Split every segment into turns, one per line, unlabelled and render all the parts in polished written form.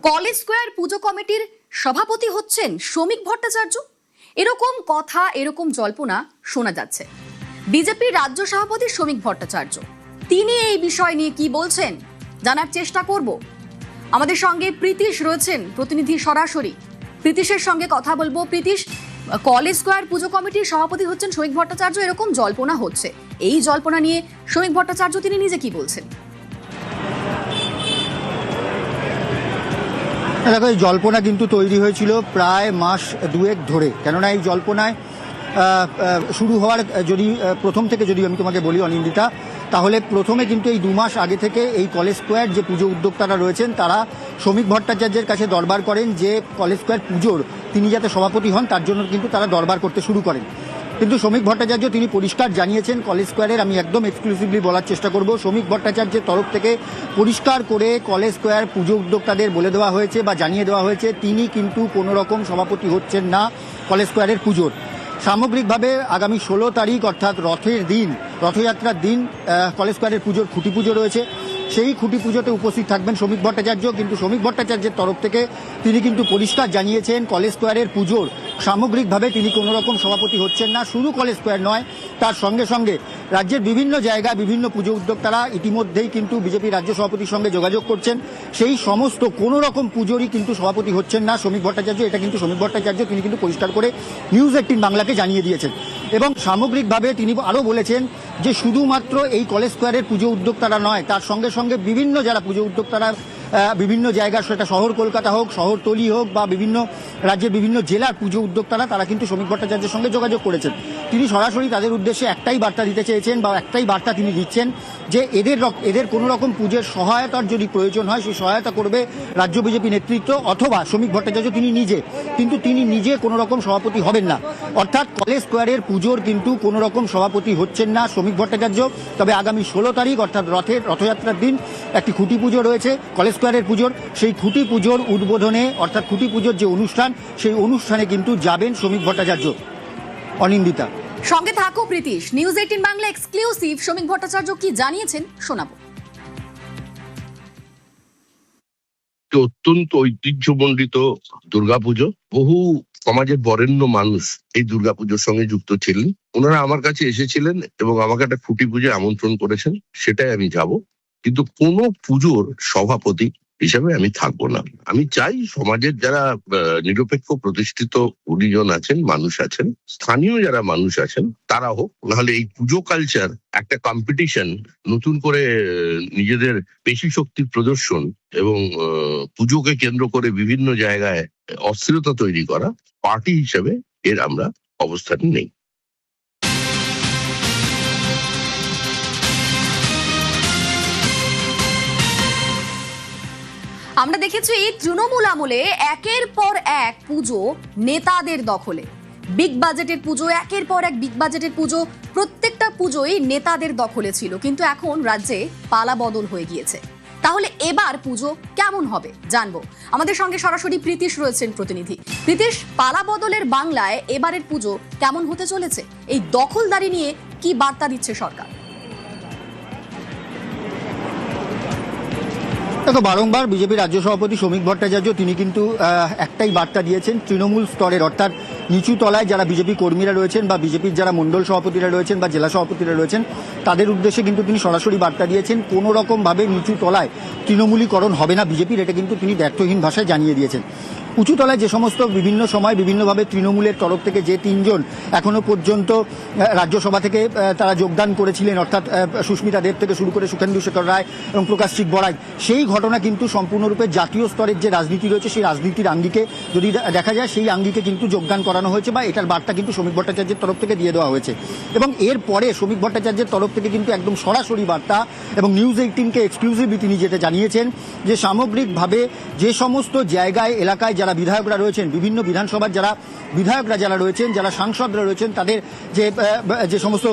College square পুজো কমিটির সভাপতি হচ্ছেন শ্রমিক ভট্টাচার্য। এরকম কথা, এরকম জল্পনা শোনা যাচ্ছে। বিজেপির রাজ্য সভাপতি শ্রমিক ভট্টাচার্য তিনি এই বিষয় নিয়ে কি বলছেন জানার চেষ্টা করব। আমাদের সঙ্গে প্রীতিশ রয়েছেন, প্রতিনিধি সরাসরি। প্রীতিশের সঙ্গে কথা বলবো। প্রীতিশ, কলেজ স্কোয়ার পুজো কমিটির সভাপতি হচ্ছেন শ্রমিক ভট্টাচার্য, এরকম জল্পনা হচ্ছে। এই জল্পনা নিয়ে শ্রমিক ভট্টাচার্য তিনি নিজে কি বলছেন?
দেখো, এই জল্পনা কিন্তু তৈরি হয়েছিল প্রায় মাস দুয়েক ধরে। কেননা এই জল্পনায় শুরু হওয়ার যদি প্রথম থেকে যদি আমি তোমাকে বলি অনিন্দিতা, তাহলে প্রথমে কিন্তু এই 2 মাস আগে থেকে এই কলেজ স্কোয়ার যে পুজো উদ্যোক্তারা রয়েছেন তারা শ্রমিক ভট্টাচার্যের কাছে দরবার করেন যে কলেজ স্কোয়ার পুজোর তিনি যাতে সভাপতি হন, তার জন্য কিন্তু তারা দরবার করতে শুরু করেন। কিন্তু শ্রমিক ভট্টাচার্য তিনি পরিষ্কার জানিয়েছেন, কলেজ স্কোয়ারের, আমি একদম এক্সক্লুসিভলি বলার চেষ্টা করব, শ্রমিক ভট্টাচার্যের তরফ থেকে পরিষ্কার করে কলেজ স্কোয়ার পুজো উদ্যোক্তাদের বলে দেওয়া হয়েছে বা জানিয়ে দেওয়া হয়েছে তিনি কিন্তু কোনো রকম সভাপতি হচ্ছেন না কলেজ স্কোয়ারের পুজোর। সামগ্রিকভাবে আগামী 16 তারিখ অর্থাৎ রথের দিন, রথযাত্রার দিন কলেজ স্কোয়ারের পুজোর খুঁটি পুজো রয়েছে। সেই খুঁটি পুজোতে উপস্থিত থাকবেন শ্রমিক ভট্টাচার্য। কিন্তু শ্রমিক ভট্টাচার্যের তরফ থেকে তিনি কিন্তু পরিষ্কার জানিয়েছেন কলেজ স্কোয়ারের পুজোর সামগ্রিকভাবে তিনি কোনো রকম সভাপতি হচ্ছেন না। শুধু কলেজ স্কোয়ার নয়, তার সঙ্গে সঙ্গে রাজ্যের বিভিন্ন জায়গায় বিভিন্ন পুজো উদ্যোক্তারা ইতিমধ্যেই কিন্তু বিজেপি রাজ্য সভাপতির সঙ্গে যোগাযোগ করছেন। সেই সমস্ত কোনো রকম পুজোরই কিন্তু সভাপতি হচ্ছেন না শ্রমিক ভট্টাচার্য। এটা কিন্তু শ্রমিক ভট্টাচার্য তিনি কিন্তু পরিষ্কার করে নিউজ 18 বাংলাকে জানিয়ে দিয়েছেন। এবং সামগ্রিকভাবে তিনি আরও বলেছেন যে শুধুমাত্র এই কলেজ স্কোয়ারের পুজো উদ্যোক্তারা নয়, তার সঙ্গে সঙ্গে বিভিন্ন যারা পুজো উদ্যোক্তারা বিভিন্ন জায়গার, সেটা শহর কলকাতা হোক, শহরতলি হোক বা বিভিন্ন রাজ্যের বিভিন্ন জেলার পুজো উদ্যোক্তারা তারা কিন্তু শ্রমিক ভট্টাচার্যের সঙ্গে যোগাযোগ করেছেন। তিনি সরাসরি তাদের উদ্দেশ্যে একটাই বার্তা দিতে চেয়েছেন বা একটাই বার্তা তিনি দিচ্ছেন যে এদের কোনো রকম পুজোর সহায়তার যদি প্রয়োজন হয় সেই সহায়তা করবে রাজ্য বিজেপি নেতৃত্ব অথবা শ্রমিক ভট্টাচার্য তিনি নিজে। কিন্তু তিনি নিজে কোনো রকম সভাপতি হবেন না। অর্থাৎ কলেজ স্কোয়ারের পুজোর কিন্তু কোনো রকম সভাপতি হচ্ছেন না শ্রমিক ভট্টাচার্য। তবে আগামী 16 তারিখ অর্থাৎ রথযাত্রার দিন একটি খুঁটি পুজো রয়েছে কলেজ স্কোয়ারের পুজোর। সেই খুঁটি পুজোর উদ্বোধনে অর্থাৎ খুঁটি পুজোর যে অনুষ্ঠান, সেই অনুষ্ঠানে কিন্তু যাবেন শ্রমিক ভট্টাচার্য। অনিন্দিতা,
সঙ্গে থাকো প্রীতিশ। News 18 Bangla exclusive. শ্রমিক ভট্টাচার্য কি জানিয়েছেন শোনাবো।
অত্যন্ত ঐতিহ্যমণ্ডিত দুর্গাপুজো, বহু সমাজের বরেণ্য মানুষ এই দুর্গাপুজোর সঙ্গে যুক্ত ছিলেন। ওনারা আমার কাছে এসেছিলেন এবং আমাকে একটা খুঁটি পুজো আমন্ত্রণ করেছেন, সেটাই আমি যাব। কিন্তু কোনো পুজোর সভাপতি হিসাবে আমি থাকবো না। আমি চাই সমাজের যারা নিরপেক্ষ প্রতিষ্ঠিত গুণীজন আছেন, মানুষ আছেন, স্থানীয় যারা মানুষ আছেন তারা হোক। নাহলে এই পুজো কালচার একটা কম্পিটিশন, নতুন করে নিজেদের পেশি শক্তির প্রদর্শন এবং পুজোকে কেন্দ্র করে বিভিন্ন জায়গায় অস্থিরতা তৈরি করা, পার্টি হিসেবে এর আমরা অবস্থান নেই।
আমরা দেখেছি তৃণমূল আমলে একের পর এক পুজো নেতাদের দখলে। বিগ বাজেটের পুজো, একের পর এক বিগ বাজেটের পুজো, প্রত্যেকটা পুজোই নেতাদের দখলে ছিল। কিন্তু এখন রাজ্যে পালা বদল হয়ে গিয়েছে। তাহলে এবার পুজো কেমন হবে জানবো। আমাদের সঙ্গে সরাসরি প্রীতিশ রয়েছেন, প্রতিনিধি। প্রীতিশ, পালা বদলের বাংলায় এবারের পুজো কেমন হতে চলেছে? এই দখলদারি নিয়ে কি বার্তা দিচ্ছে সরকার?
দেখো, বারংবার বিজেপি রাজ্য সভাপতি শ্রমিক ভট্টাচার্য তিনি কিন্তু একটাই বার্তা দিয়েছেন তৃণমূল স্তরের, অর্থাৎ নিচু তলায় যারা বিজেপি কর্মীরা রয়েছেন বা বিজেপির যারা মণ্ডল সভাপতিরা রয়েছেন বা জেলা সভাপতিরা রয়েছেন তাদের উদ্দেশ্যে কিন্তু তিনি সরাসরি বার্তা দিয়েছেন কোনো রকমভাবে নিচু তলায় তৃণমূলীকরণ হবে না বিজেপির। এটা কিন্তু তিনি দ্ব্যর্থহীন ভাষায় জানিয়ে দিয়েছেন। উঁচুতলায় যে সমস্ত বিভিন্ন সময় বিভিন্নভাবে তৃণমূলের তরফ থেকে যে 3 জন এখনো পর্যন্ত রাজ্যসভা থেকে তারা যোগদান করেছিলেন, অর্থাৎ সুস্মিতা দেব থেকে শুরু করে সুখেন্দু শেখর রায় এবং প্রকাশচিক বড়াই, সেই ঘটনা কিন্তু সম্পূর্ণরূপে জাতীয় স্তরের যে রাজনীতি রয়েছে সেই রাজনীতির আঙ্গিকে যদি দেখা যায় সেই আঙ্গিকে কিন্তু যোগদান করানো হয়েছে বা এটার বার্তা কিন্তু শ্রমিক ভট্টাচার্যের তরফ থেকে দিয়ে দেওয়া হয়েছে। এবং এরপরে শ্রমিক ভট্টাচার্যের তরফ থেকে কিন্তু একদম সরাসরি বার্তা এবং নিউজ 18কে এক্সক্লুসিভলি তিনি যেটা জানিয়েছেন যে সামগ্রিকভাবে যে সমস্ত জায়গায় এলাকায় যারা যারা বিধায়করা রয়েছেন, বিভিন্ন বিধানসভার যারা বিধায়করা যারা রয়েছেন, যারা সাংসদরা রয়েছেন, তাদের যে সমস্ত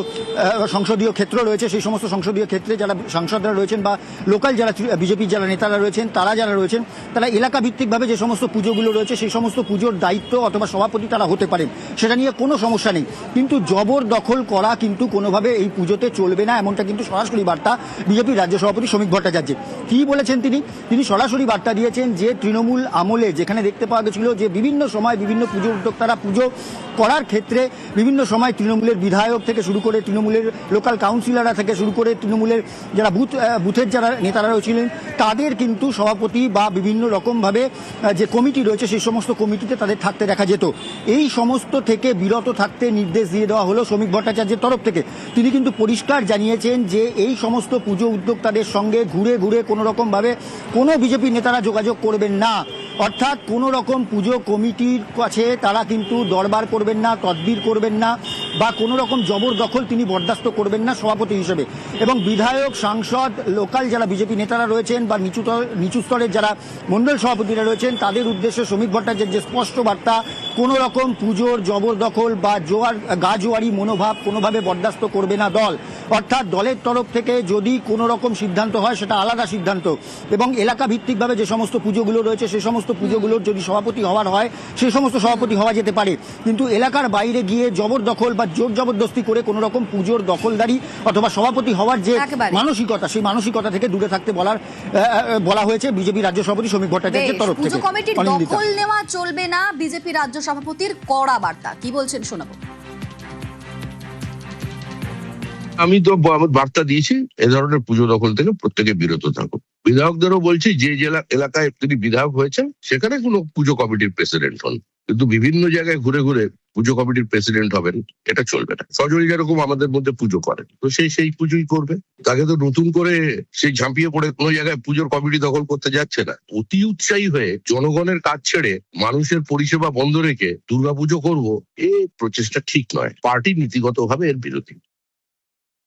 সংসদীয় ক্ষেত্র রয়েছে, সেই সমস্ত সংসদীয় ক্ষেত্রে যারা সাংসদরা রয়েছেন বা লোকাল যারা বিজেপির যারা নেতারা রয়েছেন, তারা যারা রয়েছেন, তারা এলাকা ভিত্তিকভাবে যে সমস্ত পুজোগুলো রয়েছে সেই সমস্ত পুজোর দায়িত্ব অথবা সভাপতি তারা হতে পারেন, সেটা নিয়ে কোনো সমস্যা নেই। কিন্তু জবরদখল করা কিন্তু কোনোভাবে এই পুজোতে চলবে না, এমনটা কিন্তু সরাসরি বার্তা বিজেপির রাজ্য সভাপতি শ্রমিক ভট্টাচার্যের। কি বলেছেন তিনি সরাসরি বার্তা দিয়েছেন যে তৃণমূল আমলে যেখানে দেখতে পাওয়া গেছিল যে বিভিন্ন সময় বিভিন্ন পুজো উদ্যোক্তারা পুজো করার ক্ষেত্রে বিভিন্ন সময় তৃণমূলের বিধায়ক থেকে শুরু করে তৃণমূলের লোকাল কাউন্সিলররা থেকে শুরু করে তৃণমূলের যারা বুথের যারা নেতারা রয়েছিলেন, তাদের কিন্তু সভাপতি বা বিভিন্ন রকমভাবে যে কমিটি রয়েছে সেই সমস্ত কমিটিতে তাদের থাকতে দেখা যেত। এই সমস্ত থেকে বিরত থাকতে নির্দেশ দিয়ে দেওয়া হলো শ্রমিক ভট্টাচার্যের তরফ থেকে। তিনি কিন্তু পরিষ্কার জানিয়েছেন যে এই সমস্ত পুজো উদ্যোক্তাদের সঙ্গে ঘুরে ঘুরে কোনো রকমভাবে কোনো বিজেপি নেতারা যোগাযোগ করবেন না। অর্থাৎ কোনো রকম পুজো কমিটির কাছে তারা কিন্তু দরবার করবেন না, তদবির করবেন না বা কোনো রকম জবরদখল তিনি বরদাস্ত করবেন না সভাপতি হিসেবে। এবং বিধায়ক, সাংসদ, লোকাল যারা বিজেপি নেতারা রয়েছেন বা নিচু স্তরের যারা মণ্ডল সভাপতিরা রয়েছেন, তাদের উদ্দেশ্যে শ্রমিক ভট্টাচার্যের যে স্পষ্ট বার্তা, কোনো রকম পুজোর জবরদখল বা গা জোয়ারি মনোভাব কোনোভাবে বরদাস্ত করবে না দল। অর্থাৎ দলের তরফ থেকে যদি কোনো রকম সিদ্ধান্ত হয় সেটা আলাদা সিদ্ধান্ত, এবং এলাকা ভিত্তিকভাবে যে সমস্ত পুজোগুলো রয়েছে সেই সমস্ত পুজোগুলোর যদি সভাপতি হওয়ার হয় সেই সমস্ত সভাপতি হওয়া যেতে পারে। কিন্তু এলাকার বাইরে গিয়ে জবরদখল বা জোর জবরদস্তি করে কোনো রকম পুজোর দখলদারি অথবা সভাপতি হওয়ার যে মানসিকতা, সেই মানসিকতা থেকে দূরে থাকতে বলা হয়েছে বিজেপি রাজ্য সভাপতি শ্রমিক ভট্টাচার্যের তরফ থেকে।
পুজো কমিটির দখল নেওয়া চলবে না, বিজেপি রাজ্য সভাপতির কড়া বার্তা। কি বলছেন শোনাবো।
আমি তো বার্তা দিয়েছি এ ধরনের পুজো দখল থেকে প্রত্যেকে বিরত থাকুক। বিধায়কদেরও বলছি যে এলাকায় তিনি বিধায়ক হয়েছেন সেখানে কোনো পুজো কমিটির প্রেসিডেন্ট হন, কিন্তু বিভিন্ন জায়গায় ঘুরে ঘুরে পুজো কমিটির প্রেসিডেন্ট হবেন এটা চলবে না। সজনী যেরকম আমাদের মধ্যে পুজো করেন, তো সেই পুজোই করবে। তাকে তো নতুন করে সেই ঝাঁপিয়ে পড়ে কোনো জায়গায় পুজোর কমিটি দখল করতে যাচ্ছে না। অতি উৎসাহী হয়ে জনগণের কাজ ছেড়ে মানুষের পরিষেবা বন্ধ রেখে দুর্গাপুজো করবো, এই প্রচেষ্টা ঠিক নয়। পার্টি নীতিগতভাবে এর বিরোধী।